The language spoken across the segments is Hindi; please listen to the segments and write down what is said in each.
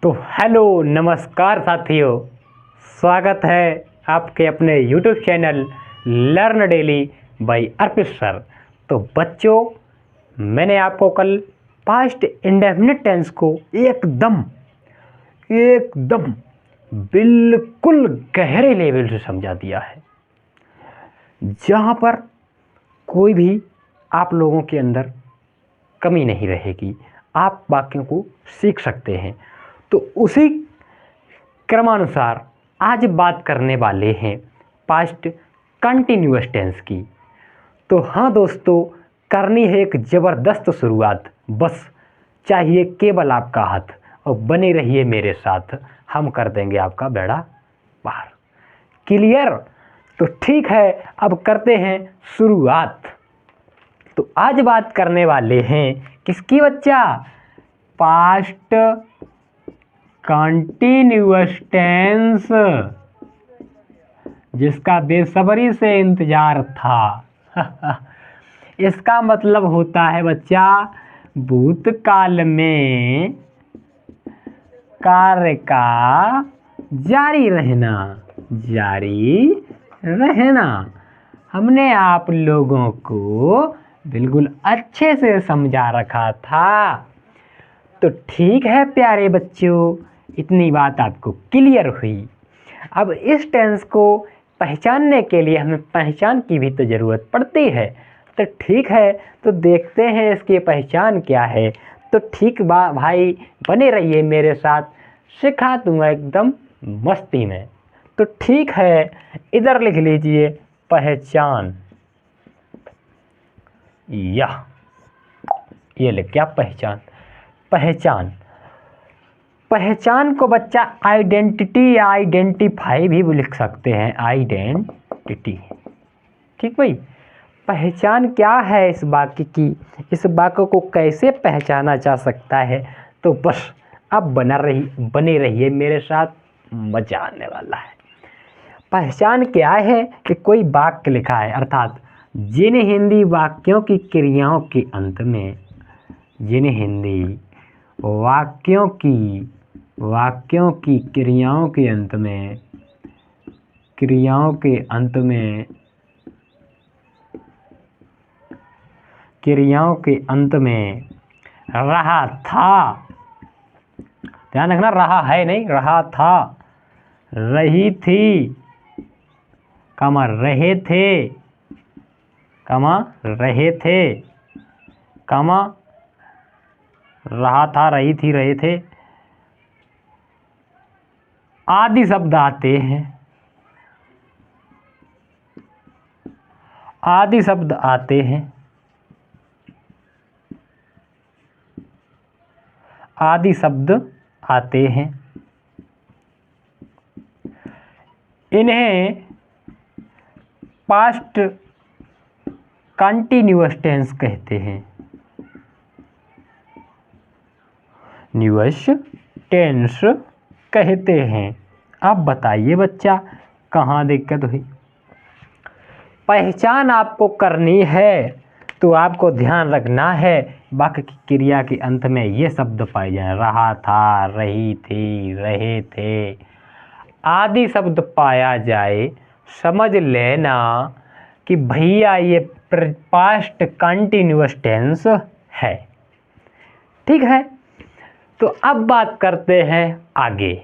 तो हेलो नमस्कार साथियों, स्वागत है आपके अपने YouTube channel learn daily by Arpit sir. तो बच्चों, मैंने आपको कल पास्ट इंडेफिनिट टेंस को एकदम एकदम बिल्कुल गहरे लेवल से समझा दिया है, जहाँ पर कोई भी आप लोगों के अंदर कमी नहीं रहेगी, आप वाक्यों को सीख सकते हैं। तो उसी क्रमानुसार आज बात करने वाले हैं पास्ट कंटिन्यूअस टेंस की। तो हाँ दोस्तों, करनी है एक ज़बरदस्त शुरुआत, बस चाहिए केवल आपका हाथ और बने रहिए मेरे साथ, हम कर देंगे आपका बेड़ा पार। क्लियर? तो ठीक है, अब करते हैं शुरुआत। तो आज बात करने वाले हैं किसकी बच्चा? पास्ट कंटिन्यूअस टेंस, जिसका बेसब्री से इंतजार था। इसका मतलब होता है बच्चा, भूतकाल में कार्य का जारी रहना, जारी रहना। हमने आप लोगों को बिल्कुल अच्छे से समझा रखा था। तो ठीक है प्यारे बच्चों, इतनी बात आपको क्लियर हुई। अब इस टेंस को पहचानने के लिए हमें पहचान की भी तो ज़रूरत पड़ती है। तो ठीक है, तो देखते हैं इसकी पहचान क्या है। तो ठीक भाई, बने रहिए मेरे साथ, सिखा दूंगा एकदम मस्ती में। तो ठीक है, इधर लिख लीजिए पहचान। ये लिख क्या? पहचान। पहचान पहचान को बच्चा आइडेंटिटी या आइडेंटिफाई भी लिख सकते हैं। आइडेंटिटी, ठीक भाई। पहचान क्या है इस वाक्य की, इस वाक्य को कैसे पहचाना जा सकता है? तो बस अब बने रहिए मेरे साथ, मजा आने वाला है। पहचान क्या है कि कोई वाक्य लिखा है, अर्थात जिन हिंदी वाक्यों की क्रियाओं के अंत में, जिन हिंदी वाक्यों की क्रियाओं के अंत में, क्रियाओं के अंत में रहा था, ध्यान रखना, रहा है नहीं, रहा था, रही थी, कमा रहे थे, कमा रहे थे, कमा रहा था, रही थी, रहे थे आदि शब्द आते हैं, आदि शब्द आते हैं, आदि शब्द आते हैं। इन्हें पास्ट कंटिन्यूअस टेंस कहते हैं। न्यूअस टेंस कहते हैं। अब बताइए बच्चा, कहाँ दिक्कत हुई? पहचान आपको करनी है तो आपको ध्यान रखना है वाक्य की क्रिया के अंत में ये शब्द पाए जाए, रहा था, रही थी, रहे थे आदि शब्द पाया जाए, समझ लेना कि भैया ये पास्ट कंटिन्यूअस टेंस है। ठीक है, तो अब बात करते हैं आगे,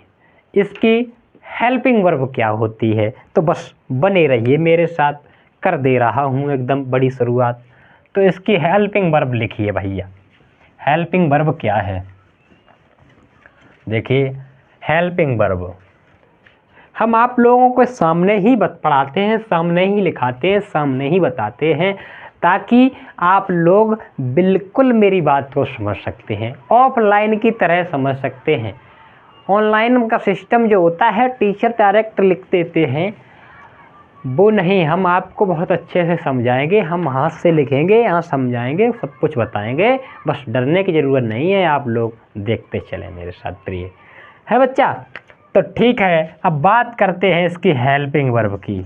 इसकी हेल्पिंग वर्ब क्या होती है। तो बस बने रहिए मेरे साथ, कर दे रहा हूँ एकदम बड़ी शुरुआत। तो इसकी हेल्पिंग वर्ब लिखिए भैया। हेल्पिंग वर्ब क्या है? देखिए, हेल्पिंग वर्ब हम आप लोगों को सामने ही पढ़ाते हैं, सामने ही लिखाते हैं, सामने ही बताते हैं, ताकि आप लोग बिल्कुल मेरी बात को समझ सकते हैं, ऑफलाइन की तरह समझ सकते हैं। ऑनलाइन का सिस्टम जो होता है, टीचर डायरेक्ट लिख देते हैं, वो नहीं, हम आपको बहुत अच्छे से समझाएंगे, हम हाथ से लिखेंगे, यहाँ समझाएंगे, सब कुछ बताएंगे। बस डरने की ज़रूरत नहीं है, आप लोग देखते चलें मेरे साथ, प्रिय है बच्चा। तो ठीक है, अब बात करते हैं इसकी हेल्पिंग वर्ब की।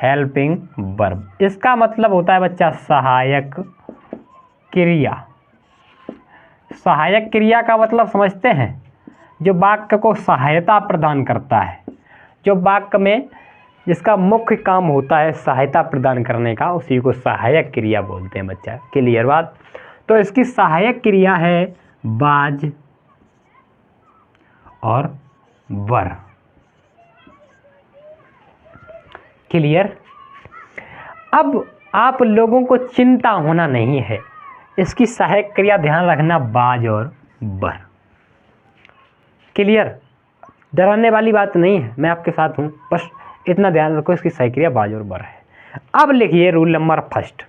हेल्पिंग वर्ब, इसका मतलब होता है बच्चा सहायक क्रिया। सहायक क्रिया का मतलब समझते हैं, जो वाक्य को सहायता प्रदान करता है, जो वाक्य में जिसका मुख्य काम होता है सहायता प्रदान करने का, उसी को सहायक क्रिया बोलते हैं बच्चा। क्लियर बात। तो इसकी सहायक क्रिया है बाज और वर। क्लियर। अब आप लोगों को चिंता होना नहीं है, इसकी सहायक क्रिया ध्यान रखना बाज और वर। क्लियर। डराने वाली बात नहीं है, मैं आपके साथ हूं, बस इतना ध्यान रखो, इसकी सहायक क्रिया बाज और वर है। अब लिखिए रूल नंबर फर्स्ट।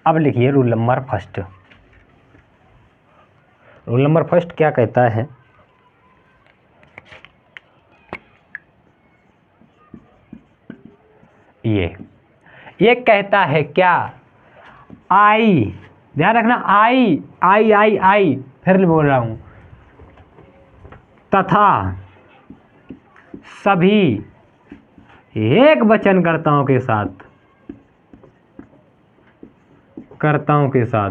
अब लिखिए rule number first. Rule number first क्या कहता है? ये कहता है क्या? आई, ध्यान रखना, आई आई आई आई, फिर बोल रहा हूं, तथा सभी एक वचनकर्ताओं के साथ, कर्ताओं के साथ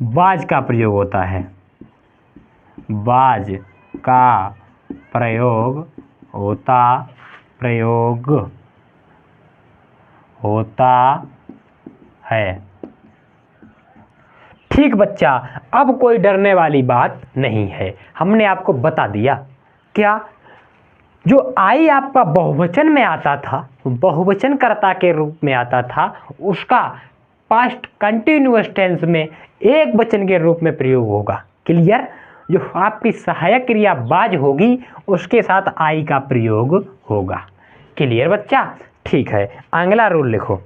बाज का प्रयोग होता है। बाज का प्रयोग होता है। ठीक बच्चा, अब कोई डरने वाली बात नहीं है, हमने आपको बता दिया। क्या? जो आई आपका बहुवचन में आता था, बहुवचन कर्ता के रूप में आता था, उसका पास्ट कंटिन्यूअस टेंस में एक वचन के रूप में प्रयोग होगा। क्लियर। जो आपकी सहायक क्रिया बाज होगी, उसके साथ आई का प्रयोग होगा। क्लियर बच्चा। ठीक है, अगला रूल लिखो,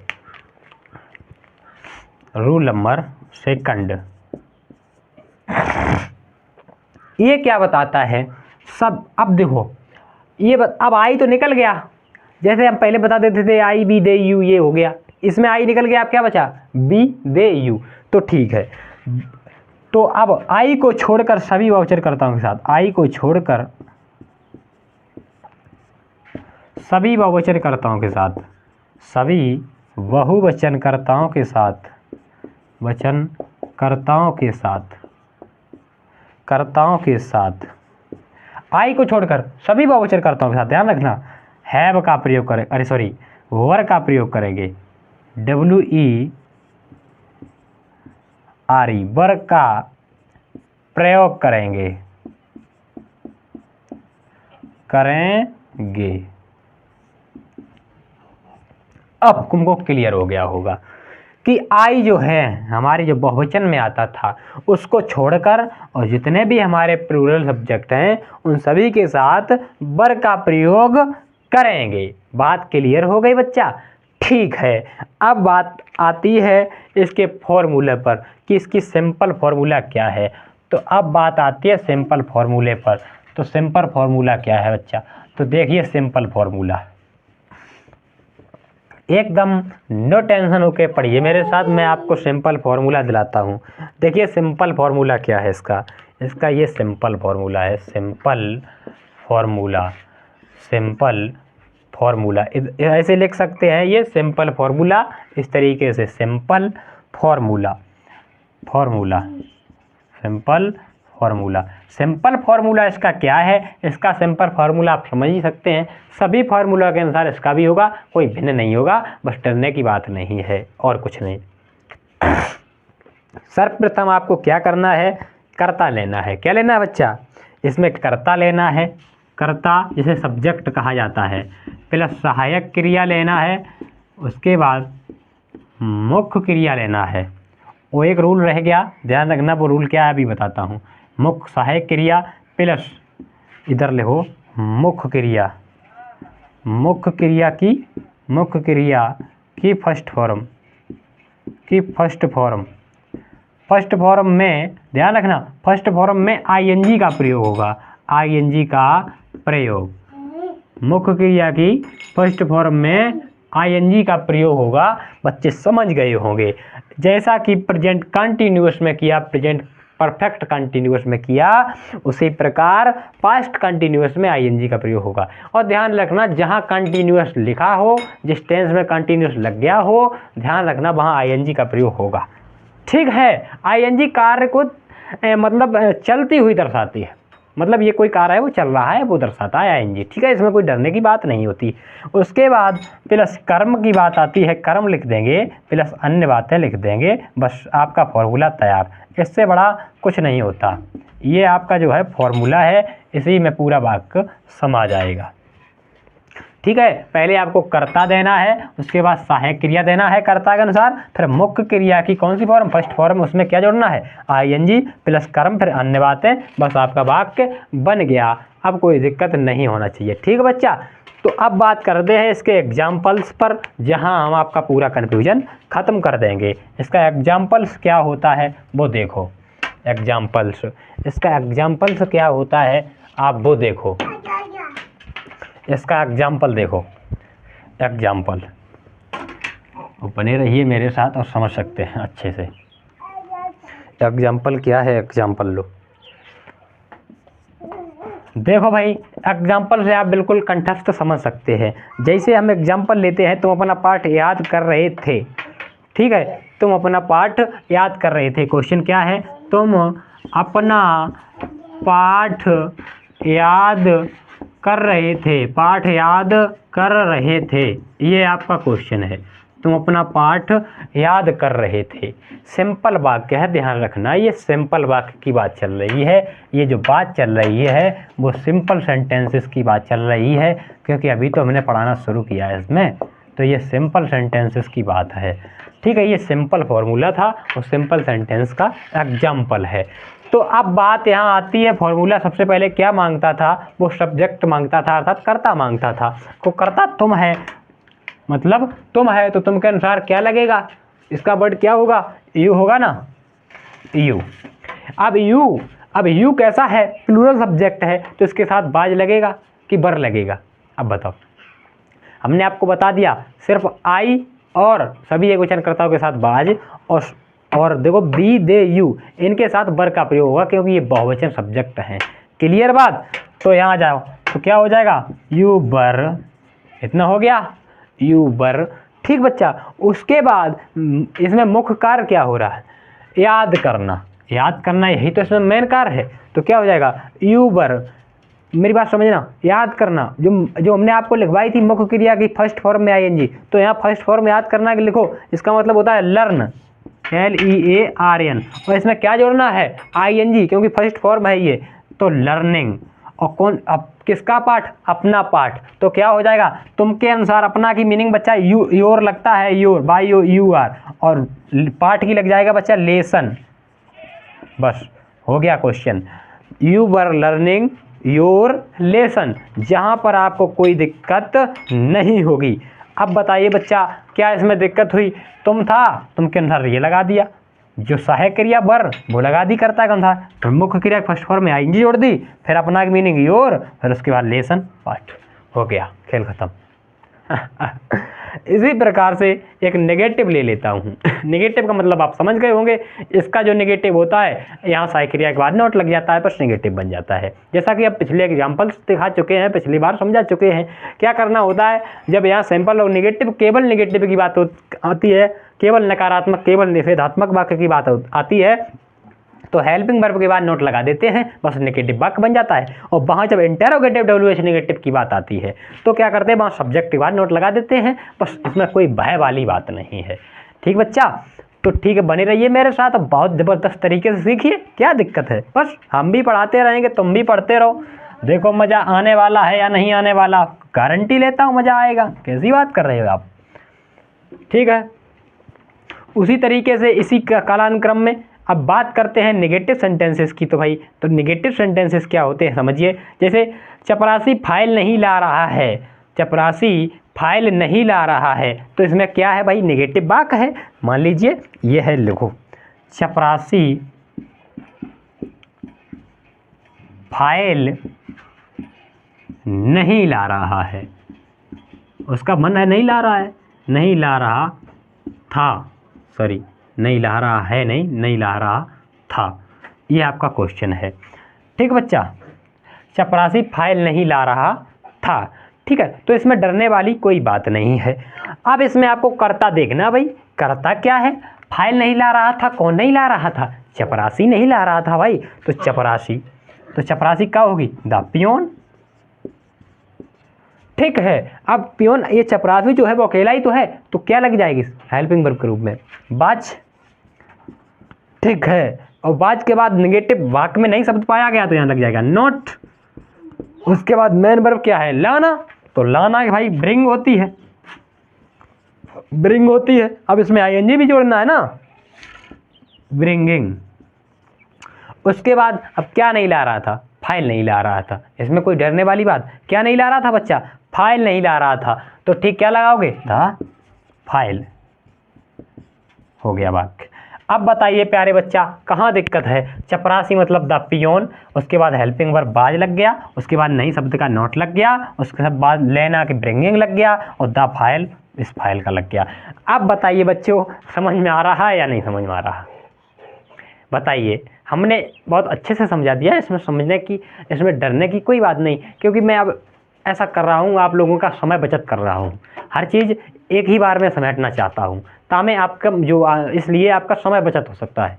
रूल नंबर सेकंड। ये क्या बताता है? सब, अब देखो, ये अब आई तो निकल गया, जैसे हम पहले बता देते थे आई बी दे यू, ये हो गया, इसमें आई निकल गया, अब क्या बचा? B D U. तो ठीक है, तो अब आई को छोड़कर सभी बहुवचनकर्ताओं के साथ, आई को छोड़कर सभी बहुवचनकर्ताओं के साथ, सभी बहुवचनकर्ताओं के साथ, वचनकर्ताओं के साथ, कर्ताओं के साथ, आई को छोड़कर सभी बहुवचनकर्ताओं के साथ, ध्यान रखना, हैव का प्रयोग करें, अरे सॉरी, वर का प्रयोग करेंगे, WERE, वर का प्रयोग करेंगे, अब तुमको क्लियर हो गया होगा कि आई जो है हमारी जो बहुवचन में आता था, उसको छोड़कर और जितने भी हमारे प्लूरल सब्जेक्ट हैं उन सभी के साथ वर का प्रयोग करेंगे। बात क्लियर हो गई बच्चा? ठीक है, अब बात आती है इसके फॉर्मूले पर कि इसकी सिंपल फॉर्मूला क्या है। तो अब बात आती है सिंपल फॉर्मूले पर। तो सिंपल फॉर्मूला क्या है बच्चा? तो देखिए सिंपल फॉर्मूला, एकदम नो टेंशन होके पढ़िए मेरे साथ, मैं आपको सिंपल फार्मूला दिलाता हूँ। देखिए सिंपल फार्मूला क्या है इसका ये सिंपल फार्मूला है, सिंपल फार्मूला ऐसे लिख सकते हैं, ये सिंपल फार्मूला, इस तरीके से सिंपल फार्मूला, सिंपल फार्मूला इसका क्या है? इसका सिंपल फार्मूला आप समझ ही सकते हैं, सभी फार्मूला के अनुसार इसका भी होगा, कोई भिन्न नहीं होगा, बस डरने की बात नहीं है और कुछ नहीं। सर्वप्रथम आपको क्या करना है? कर्ता लेना है। क्या लेना है बच्चा? इसमें कर्ता लेना है, कर्ता जिसे सब्जेक्ट कहा जाता है, प्लस सहायक क्रिया लेना है, उसके बाद मुख्य क्रिया लेना है। वो एक रूल रह गया, ध्यान रखना, वो रूल क्या है अभी बताता हूँ। मुख्य सहायक क्रिया प्लस इधर लिखो मुख्य क्रिया की फर्स्ट फॉर्म में ध्यान रखना, फर्स्ट फॉर्म में आईएनजी का प्रयोग होगा, आईएनजी का प्रयोग, मुख्य क्रिया की फर्स्ट फॉर्म में आईएनजी का प्रयोग होगा। बच्चे समझ गए होंगे, जैसा कि प्रेजेंट कंटिन्यूअस में किया, प्रेजेंट परफेक्ट कंटिन्यूअस में किया, उसी प्रकार पास्ट कंटिन्यूअस में आईएनजी का प्रयोग होगा। और ध्यान रखना, जहाँ कंटिन्यूअस लिखा हो, जिस टेंस में कंटिन्यूअस लग गया हो, ध्यान रखना वहाँ आईएनजी का प्रयोग होगा। ठीक है, आईएनजी कार्य को मतलब चलती हुई दर्शाती है, मतलब ये कोई कार्य है वो चल रहा है वो दर्शाता है आईएनजी। ठीक है, इसमें कोई डरने की बात नहीं होती। उसके बाद प्लस कर्म की बात आती है, कर्म लिख देंगे प्लस अन्य बातें लिख देंगे, बस आपका फॉर्मूला तैयार। इससे बड़ा कुछ नहीं होता, ये आपका जो है फॉर्मूला है, इसी में पूरा वाक्य समा जाएगा। ठीक है, पहले आपको कर्ता देना है, उसके बाद सहायक क्रिया देना है कर्ता के अनुसार, फिर मुख्य क्रिया की कौन सी फॉर्म, फर्स्ट फॉर्म, उसमें क्या जोड़ना है, आईएनजी प्लस कर्म फिर अन्य बातें, बस आपका वाक्य बन गया। अब कोई दिक्कत नहीं होना चाहिए। ठीक है बच्चा, तो अब बात करते हैं इसके एग्जाम्पल्स पर, जहां हम आपका पूरा कन्फ्यूजन ख़त्म कर देंगे। इसका एग्जाम्पल्स क्या होता है वो देखो, एग्जाम्पल्स, इसका एग्जाम्पल्स क्या होता है आप वो देखो, इसका एग्जाम्पल देखो, एग्जाम्पल बने रहिए मेरे साथ और समझ सकते हैं अच्छे से। एग्जाम्पल क्या है, एग्जाम्पल लो, देखो भाई, एग्जाम्पल से आप बिल्कुल कंठस्थ समझ सकते हैं। जैसे हम एग्जाम्पल लेते हैं, तुम अपना पाठ याद कर रहे थे, ठीक है, तुम अपना पाठ याद कर रहे थे। क्वेश्चन क्या है, तुम अपना पाठ याद कर रहे थे, पाठ याद कर रहे थे, ये आपका क्वेश्चन है। तुम अपना पाठ याद कर रहे थे, सिंपल वाक्य है, ध्यान रखना, ये सिंपल वाक्य की बात चल रही है। ये जो बात चल रही है वो सिंपल सेंटेंसेस की बात चल रही है, क्योंकि अभी तो हमने पढ़ाना शुरू किया है इसमें, तो ये सिंपल सेंटेंसेस की बात है। ठीक है, ये सिंपल फॉर्मूला था और सिंपल सेंटेंस का एग्जाम्पल है। तो अब बात यहाँ आती है, फॉर्मूला सबसे पहले क्या मांगता था, वो सब्जेक्ट मांगता था, अर्थात कर्ता मांगता था। तो कर्ता तुम है, मतलब तुम है, तो तुम के अनुसार क्या लगेगा, इसका वर्ड क्या होगा, यू होगा ना, यू। अब यू कैसा है, प्लूरल सब्जेक्ट है, तो इसके साथ बाज लगेगा कि बर लगेगा। अब बताओ, हमने आपको बता दिया सिर्फ आई और सभी एकवचनकर्ताओं के साथ बाज, और देखो बी दे यू, इनके साथ बर का प्रयोग होगा, क्योंकि ये बहुवचन सब्जेक्ट हैं। क्लियर बात, तो यहाँ जाओ तो क्या हो जाएगा, यू बर, इतना हो गया, यू बर। ठीक बच्चा, उसके बाद इसमें मुख्य कार्य क्या हो रहा है, याद करना, याद करना, यही तो इसमें मेन कार्य है। तो क्या हो जाएगा, यू बर, मेरी बात समझना, याद करना, जो हमने आपको लिखवाई थी मुख्य क्रिया की फर्स्ट फॉर्म में आईएनजी, तो यहाँ फर्स्ट फॉर्म याद करना कि लिखो, इसका मतलब होता है लर्न, LEARN, और इसमें क्या जोड़ना है, आईएनजी, क्योंकि फर्स्ट फॉर्म है ये, तो लर्निंग। और कौन, अब किसका पाठ, अपना पाठ, तो क्या हो जाएगा, तुम के अनुसार अपना की मीनिंग बच्चा योर लगता है, योर बाय यू आर, और पाठ की लग जाएगा बच्चा लेसन। बस हो गया question, you were learning your lesson, जहाँ पर आपको कोई दिक्कत नहीं होगी। अब बताइए बच्चा, क्या इसमें दिक्कत हुई, तुम था, तुम के अनुसार ये लगा दिया, जो सहायक क्रिया बर वो लगा दी कर्ता के अनुसार, फिर मुख्य क्रिया फर्स्ट फॉर्म में आईएनजी जोड़ दी, फिर अपना की मीनिंग योर, फिर उसके बाद लेसन पाठ, हो गया, खेल खत्म। इसी प्रकार से एक नेगेटिव ले लेता हूँ। नेगेटिव का मतलब आप समझ गए होंगे, इसका जो नेगेटिव होता है, यहाँ सहायक क्रिया के बाद नोट लग जाता है, बस नेगेटिव बन जाता है। जैसा कि अब पिछले एग्जाम्पल्स दिखा चुके हैं, पिछली बार समझा चुके हैं, क्या करना होता है, जब यहाँ सैंपल और नेगेटिव, केवल नेगेटिव की बात आती है, केवल नकारात्मक, केवल निषेधात्मक वाक्य की बात आती है, तो हेल्पिंग वर्ब के बाद नोट लगा देते हैं, बस नेगेटिव वाक्य बन जाता है। और वहाँ जब इंटेरोगेटिव WH नेगेटिव की बात आती है, तो क्या करते हैं, वहाँ सब्जेक्ट के बाद नोट लगा देते हैं, बस इसमें कोई भय वाली बात नहीं है। ठीक बच्चा, तो ठीक है, बने रहिए मेरे साथ, अब बहुत ज़बरदस्त तरीके से सीखिए, क्या दिक्कत है, बस हम भी पढ़ाते रहेंगे, तुम भी पढ़ते रहो, देखो मज़ा आने वाला है या नहीं आने वाला, गारंटी लेता हूँ मज़ा आएगा। कैसी बात कर रहे हो आप, ठीक है। उसी तरीके से इसी कालानुक्रम में अब बात करते हैं नेगेटिव सेंटेंसेस की। तो भाई, तो नेगेटिव सेंटेंसेस क्या होते हैं समझिए। जैसे चपरासी फाइल नहीं ला रहा है, चपरासी फाइल नहीं ला रहा है, तो इसमें क्या है भाई, नेगेटिव वाक्य है। मान लीजिए ये है, लिखो, चपरासी फाइल नहीं ला रहा है, उसका मन है नहीं ला रहा है, नहीं ला रहा था, सॉरी नहीं ला रहा है, नहीं ला रहा था, ये आपका क्वेश्चन है। ठीक बच्चा, चपरासी फाइल नहीं ला रहा था। ठीक है, तो इसमें डरने वाली कोई बात नहीं है। अब इसमें आपको कर्ता देखना भाई, कर्ता क्या है? फाइल नहीं ला रहा था, कौन नहीं ला रहा था? चपरासी नहीं ला रहा था भाई। तो चपरासी क्या होगी? The peon. ठीक है, अब पियोन, ये चपरासी जो है वो अकेला ही तो है, तो क्या लग जाएगी हेल्पिंग वर्ब के रूप में? बाज। ठीक है, और बाज के बाद नेगेटिव वाक्य में नहीं शब्द पाया गया तो यहाँ लग जाएगा नॉट। उसके बाद मेन वर्ब क्या है? लाना। तो लाना भाई ब्रिंग होती है, ब्रिंग होती है। अब इसमें आईएनजी भी जोड़ना है ना, ब्रिंगिंग। उसके बाद अब क्या नहीं ला रहा था? फाइल नहीं ला रहा था। इसमें कोई डरने वाली बात, क्या नहीं ला रहा था बच्चा? फाइल नहीं ला रहा था। तो ठीक क्या लगाओगे? The file. हो गया वाक्य। अब बताइए प्यारे बच्चा, कहाँ दिक्कत है? चपरासी मतलब द पियोन, उसके बाद हेल्पिंग वर्ब बाज लग गया, उसके बाद नहीं शब्द का नॉट लग गया, उसके बाद लेना की ब्रिंगिंग लग गया, और द फाइल इस फाइल का लग गया। अब बताइए बच्चों, समझ में आ रहा है या नहीं समझ में आ रहा? बताइए। हमने बहुत अच्छे से समझा दिया, इसमें समझने की, इसमें डरने की कोई बात नहीं, क्योंकि मैं अब ऐसा कर रहा हूँ, आप लोगों का समय बचत कर रहा हूँ। हर चीज़ एक ही बार में समेटना चाहता हूँ, ताकि आपका जो इसलिए आपका समय बचत हो सकता है।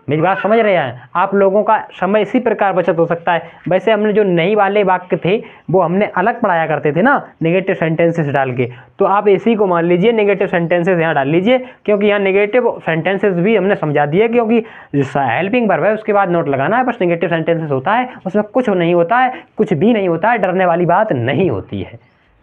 मेरी बात समझ रहे हैं? आप लोगों का समय इसी प्रकार बचत हो सकता है। वैसे हमने जो नई वाले वाक्य थे वो हमने अलग पढ़ाया करते थे ना, नेगेटिव सेंटेंसेस डाल के। तो आप इसी को मान लीजिए, नेगेटिव सेंटेंसेस यहाँ डाल लीजिए, क्योंकि यहाँ नेगेटिव सेंटेंसेस भी हमने समझा दिए, क्योंकि हेल्पिंग वर्ब है उसके बाद नोट लगाना है, बस नेगेटिव सेंटेंसेस होता है, उसमें कुछ नहीं होता है, कुछ भी नहीं होता है, डरने वाली बात नहीं होती है।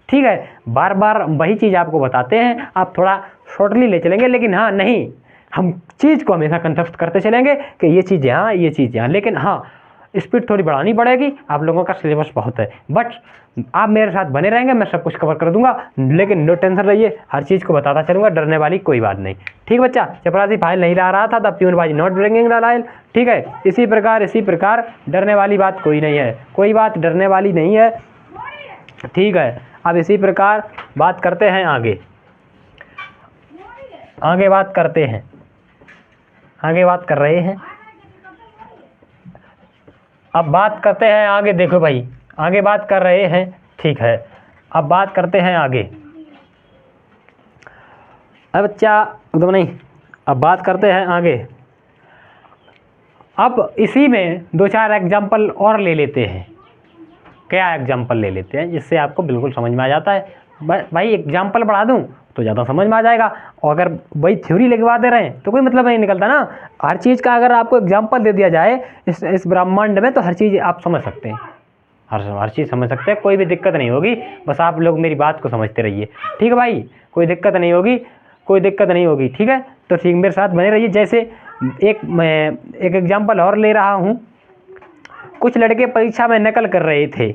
ठीक है, बार बार वही चीज़ आपको बताते हैं, आप थोड़ा शॉर्टली ले चलेंगे, लेकिन हाँ नहीं, हम चीज़ को हमेशा कंठस्थ करते चलेंगे कि ये चीज़ यहाँ, ये चीज़ यहाँ, लेकिन हाँ स्पीड थोड़ी बढ़ानी पड़ेगी। आप लोगों का सिलेबस बहुत है, बट आप मेरे साथ बने रहेंगे, मैं सब कुछ कवर कर दूंगा, लेकिन नो टेंशन रहिए, हर चीज़ को बताता चलूँगा, डरने वाली कोई बात नहीं। ठीक बच्चा, चपरासी फाइल नहीं ला रहा था, the peon was not bringing the file. ठीक है, इसी प्रकार डरने वाली बात कोई नहीं है, कोई बात डरने वाली नहीं है। ठीक है, अब इसी प्रकार बात करते हैं आगे बात करते हैं, आगे बात कर रहे हैं। अब बात करते हैं आगे, देखो भाई आगे बात कर रहे हैं। ठीक है, अब बात करते हैं आगे। अब बच्चा एकदम नहीं, अब बात करते हैं आगे। अब इसी में दो चार एग्जाम्पल और ले लेते हैं। क्या एग्जाम्पल ले लेते हैं जिससे आपको बिल्कुल समझ में आ जाता है। भाई एग्जाम्पल बढ़ा दूं तो ज़्यादा समझ में आ जाएगा, और अगर वही थ्योरी लिखवा दे रहे हैं तो कोई मतलब नहीं निकलता ना। हर चीज़ का अगर आपको एग्जाम्पल दे दिया जाए इस ब्रह्मांड में, तो हर चीज़ आप समझ सकते हैं, हर चीज़ समझ सकते हैं, कोई भी दिक्कत नहीं होगी। बस आप लोग मेरी बात को समझते रहिए। ठीक है भाई, कोई दिक्कत नहीं होगी, कोई दिक्कत नहीं होगी। ठीक है, तो ठीक मेरे साथ बने रहिए। जैसे मैं एक एग्जाम्पल और ले रहा हूँ। कुछ लड़के परीक्षा में नकल कर रहे थे।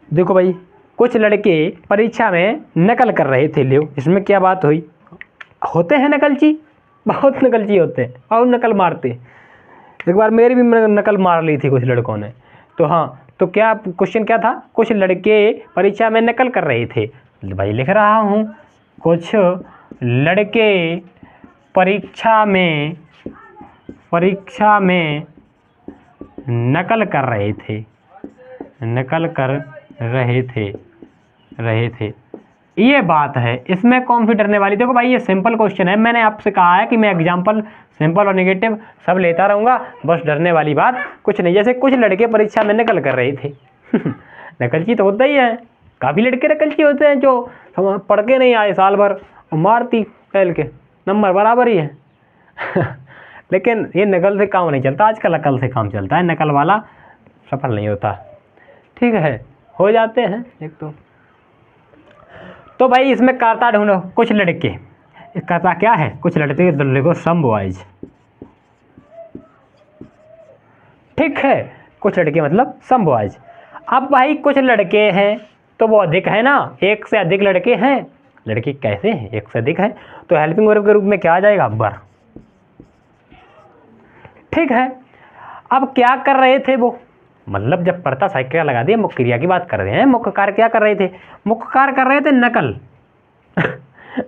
देखो भाई, कुछ लड़के परीक्षा में नकल कर रहे थे। लो, इसमें क्या बात हुई? होते हैं नकलची, बहुत नकलची होते हैं और नकल मारते। एक बार मेरी भी नकल मार ली थी कुछ लड़कों ने। तो हाँ, तो क्या क्वेश्चन क्या था? कुछ लड़के परीक्षा में नकल कर रहे थे। भाई लिख रहा हूँ, कुछ लड़के परीक्षा में नकल कर रहे थे, ये बात है। इसमें कौन सी डरने वाली? देखो भाई, ये सिंपल क्वेश्चन है। मैंने आपसे कहा है कि मैं एग्जाम्पल सिंपल और नेगेटिव सब लेता रहूँगा, बस डरने वाली बात कुछ नहीं। जैसे कुछ लड़के परीक्षा में नकल कर रहे थे नकलची तो होता ही है, काफ़ी लड़के नकलची होते हैं जो पढ़ के नहीं आए साल भर और मारती फैल के, नंबर बराबर ही है लेकिन ये नकल से काम नहीं चलता, आजकल अकल से काम चलता है, नकल वाला सफल नहीं होता। ठीक है, हो जाते हैं एक तो भाई इसमें कर्ता ढूंढो। कुछ लड़के, कर्ता क्या है? कुछ लड़के, देखो सम बॉयज। ठीक है, कुछ लड़के मतलब सम बॉयज। अब भाई कुछ लड़के हैं तो वो अधिक है ना, एक से अधिक लड़के हैं। लड़के कैसे हैं? एक से अधिक है, तो हेल्पिंग वर्ब के रूप में क्या आ जाएगा? बर। ठीक है, अब क्या कर रहे थे वो? मतलब जब कर्ता साइक्रिया लगा दिया, मुख्य क्रिया की बात कर रहे हैं। मुख्य कार्य क्या कर रहे थे? मुख्य कार्य कर रहे थे नकल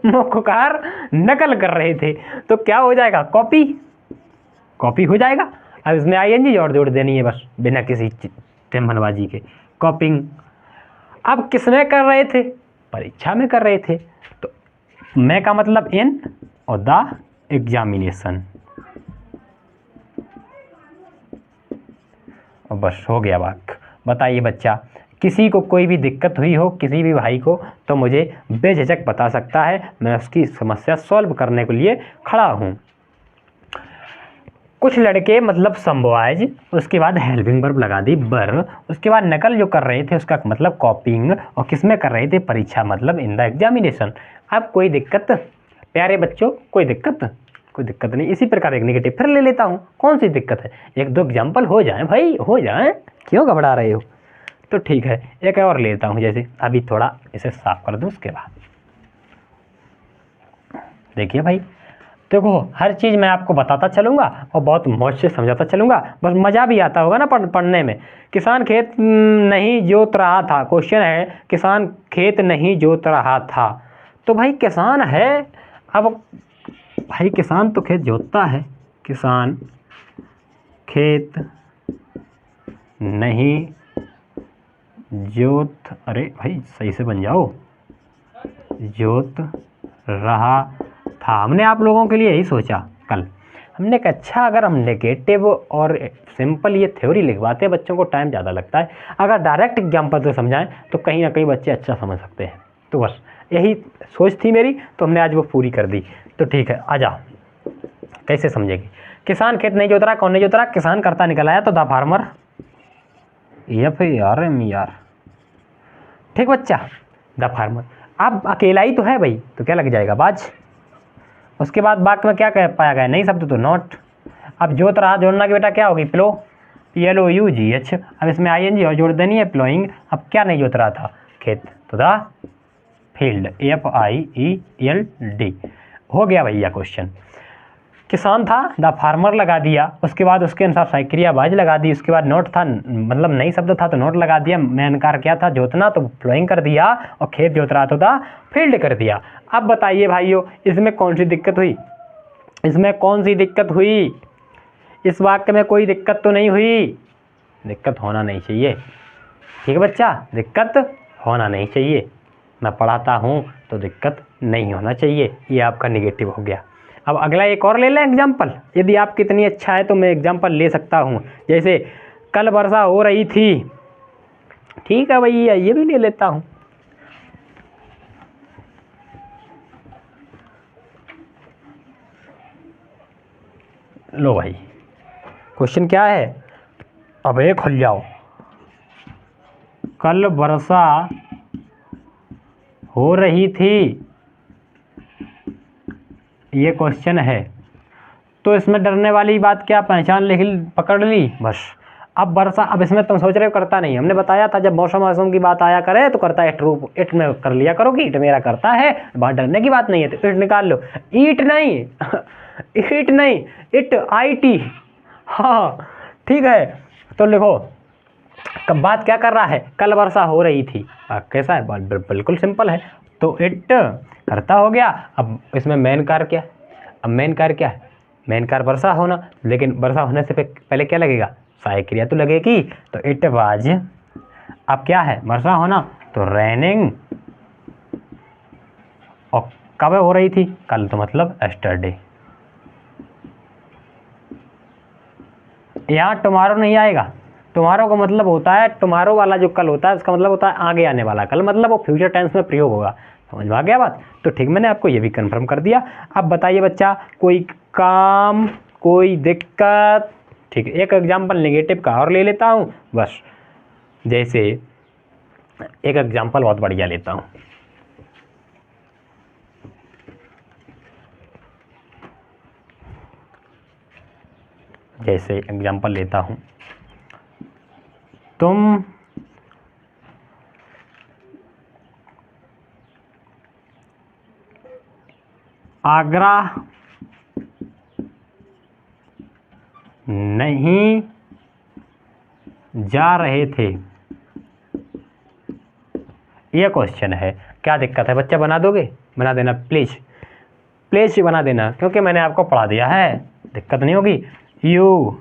मुख्य कार्य नकल कर रहे थे, तो क्या हो जाएगा? कॉपी। कॉपी हो जाएगा। अब इसमें आईएनजी और जोड़ देनी है बस, बिना किसी टेम्बनबाजी के, कॉपिंग। अब किसमें कर रहे थे? परीक्षा में कर रहे थे। तो मैं का मतलब इन और द एग्जामिनेशन, और बस हो गया बात। बताइए बच्चा, किसी को कोई भी दिक्कत हुई हो, किसी भी भाई को, तो मुझे बेझिझक बता सकता है, मैं उसकी समस्या सॉल्व करने के लिए खड़ा हूँ। कुछ लड़के मतलब संबॉयज, उसके बाद हेल्पिंग वर्ब लगा दी बर, उसके बाद नकल जो कर रहे थे उसका मतलब कॉपिंग, और किसमें कर रहे थे? परीक्षा मतलब इन द एग्जामिनेशन। अब कोई दिक्कत प्यारे बच्चों? कोई दिक्कत नहीं। इसी प्रकार एक नेगेटिव फिर ले लेता हूँ, कौन सी दिक्कत है? एक दो एग्जाम्पल हो जाए भाई, हो जाए, क्यों घबरा रहे हो? तो ठीक है, एक और लेता हूँ, जैसे अभी थोड़ा इसे साफ कर दूँ। उसके बाद देखिए भाई, देखो हर चीज़ मैं आपको बताता चलूँगा और बहुत मौज से समझाता चलूँगा, बस मज़ा भी आता होगा ना पढ़ने में। किसान खेत नहीं जोत रहा था, क्वेश्चन है किसान खेत नहीं जोत रहा था। तो भाई किसान है, अब भाई किसान तो खेत जोतता है, किसान खेत नहीं जोत, अरे भाई सही से बन जाओ, जोत रहा था। हमने आप लोगों के लिए यही सोचा कल, हमने कहा अच्छा अगर हम नेगेटिव और सिंपल ये थ्योरी लिखवाते हैं, बच्चों को टाइम ज़्यादा लगता है, अगर डायरेक्ट एग्जाम्पल से समझाएं तो कहीं ना कहीं बच्चे अच्छा समझ सकते हैं। तो बस यही सोच थी मेरी, तो हमने आज वो पूरी कर दी। तो ठीक है, आ जाओ, कैसे समझेगी? किसान खेत नहीं जोत रहा, कौन नहीं जोत रहा? किसान करता निकल आया, तो द फार्मर, यार ठीक बच्चा, द फार्मर। अब अकेला ही तो है भाई, तो क्या लग जाएगा? बाज। उसके बाद वाक्य में क्या कह पाया गया? नहीं शब्द तो नॉट। अब जोत रहा जोड़ना की बेटा क्या होगी? प्लो, PLOUGH। अब इसमें ING और जोड़ देनी है, प्लोइंग। अब क्या नहीं जोत रहा था? खेत, तो द फील्ड, FIELD। हो गया भैया क्वेश्चन। किसान था, द फार्मर लगा दिया, उसके बाद उसके अनुसार साइक्रिया बाज लगा दी, उसके बाद नोट था, मतलब नई शब्द था तो नोट लगा दिया, मैनकार क्या था? जोतना, तो प्लोइंग कर दिया, और खेत जोत रहा तो द फील्ड कर दिया। अब बताइए भाइयों, इसमें कौन सी दिक्कत हुई? इसमें कौन सी दिक्कत हुई? इस वाक्य में कोई दिक्कत तो नहीं हुई? दिक्कत होना नहीं चाहिए, ठीक है बच्चा, दिक्कत होना नहीं चाहिए। मैं पढ़ाता हूँ तो दिक्कत नहीं होना चाहिए, ये आपका निगेटिव हो गया। अब अगला एक और ले लें एग्जाम्पल, यदि आप कितनी अच्छा है तो मैं एग्जाम्पल ले सकता हूँ। जैसे कल वर्षा हो रही थी, ठीक है भैया, ये भी ले लेता हूँ। लो भाई, क्वेश्चन क्या है? अब एक खुल जाओ, कल वर्षा हो रही थी, ये क्वेश्चन है। तो इसमें डरने वाली बात क्या? पहचान लिख पकड़ ली बस। अब वर्षा, अब इसमें तुम सोच रहे हो करता नहीं, हमने बताया था जब मौसम की बात आया करे तो करता है ट्रू, इट में कर लिया करो कि इट मेरा करता है, बात डरने की बात नहीं है, तो इट निकाल लो। ईट नहीं ईट नहीं, इट IT, हाँ ठीक है। तो लिखो, कब बात क्या कर रहा है? कल वर्षा हो रही थी। कैसा है? बात बिल्कुल सिंपल है, तो इट करता हो गया। अब इसमें मेन कार क्या है? अब मेन कार क्या है? मेन कार वर्षा होना, लेकिन वर्षा होने से पहले क्या लगेगा? सहायक क्रिया तो लगेगी, तो इट वाज। अब क्या है? वर्षा होना, तो रेनिंग, और कब हो रही थी? कल, तो मतलब एस्टरडे। यहाँ टुमारो नहीं आएगा, टुमारो का मतलब होता है, टुमारो वाला जो कल होता है उसका मतलब होता है आगे आने वाला कल, मतलब वो फ्यूचर टेंस में प्रयोग होगा। समझ में आ गया बात? तो ठीक, मैंने आपको ये भी कंफर्म कर दिया। अब बताइए बच्चा, कोई काम, कोई दिक्कत? ठीक है, एक एग्जाम्पल नेगेटिव का और ले लेता हूँ बस। जैसे एक एग्जाम्पल बहुत बढ़िया लेता हूँ, जैसे एग्जाम्पल लेता हूँ, तुम आगरा नहीं जा रहे थे, ये क्वेश्चन है। क्या दिक्कत है बच्चा? बना दोगे? बना देना प्लीज़, प्लीज़ बना देना, क्योंकि मैंने आपको पढ़ा दिया है, दिक्कत नहीं होगी। यू,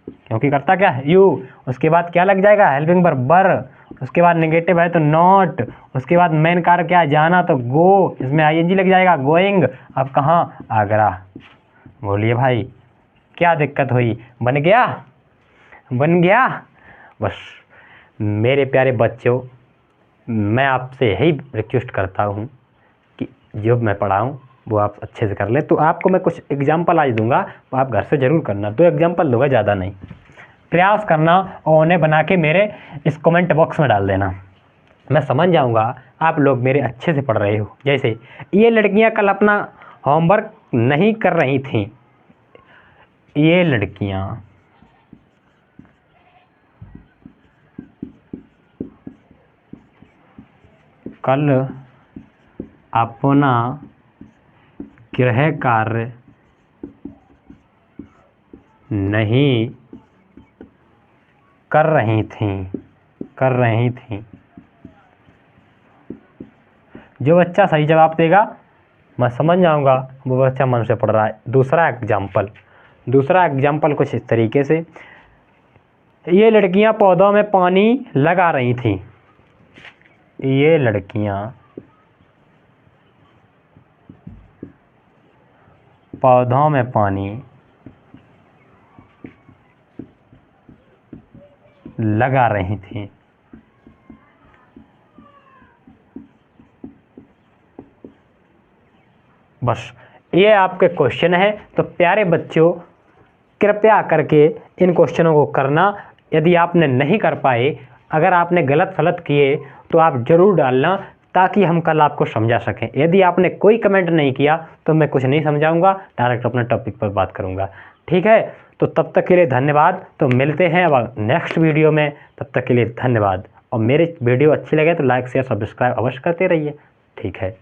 क्योंकि करता क्या है यू। उसके बाद क्या लग जाएगा, हेल्पिंग वर्ब बर। उसके बाद नेगेटिव है तो नॉट। उसके बाद मेन कार्य क्या है, जाना, तो गो, इसमें आईएनजी लग जाएगा, गोइंग। अब कहाँ, आगरा। बोलिए भाई क्या दिक्कत हुई, बन गया, बन गया। बस मेरे प्यारे बच्चों, मैं आपसे यही रिक्वेस्ट करता हूँ कि जो मैं पढ़ाऊँ वो आप अच्छे से कर ले। तो आपको मैं कुछ एग्जाम्पल आज दूंगा, तो आप घर से ज़रूर करना, 2 एग्जाम्पल दूंगा, ज़्यादा नहीं। प्रयास करना और उन्हें बना के मेरे इस कमेंट बॉक्स में डाल देना। मैं समझ जाऊंगा आप लोग मेरे अच्छे से पढ़ रहे हो। जैसे ये लड़कियां कल अपना होमवर्क नहीं कर रही थीं। ये लड़कियां कल अपना गृह कार्य नहीं कर रही थीं। जो बच्चा सही जवाब देगा मैं समझ जाऊंगा वो बच्चा मन से पढ़ रहा है। दूसरा एग्जाम्पल कुछ इस तरीके से, ये लड़कियां पौधों में पानी लगा रही थीं। ये लड़कियां पौधों में पानी लगा रही थीं। बस ये आपके क्वेश्चन है। तो प्यारे बच्चों, कृपया करके इन क्वेश्चनों को करना। यदि आपने नहीं कर पाए, अगर आपने गलत फलत किए तो आप ज़रूर डालना, ताकि हम कल आपको समझा सकें। यदि आपने कोई कमेंट नहीं किया तो मैं कुछ नहीं समझाऊंगा, डायरेक्ट अपने टॉपिक पर बात करूंगा। ठीक है, तो तब तक के लिए धन्यवाद। तो मिलते हैं अब नेक्स्ट वीडियो में, तब तक के लिए धन्यवाद। और मेरे वीडियो अच्छी लगे तो लाइक शेयर सब्सक्राइब अवश्य करते रहिए। ठीक है।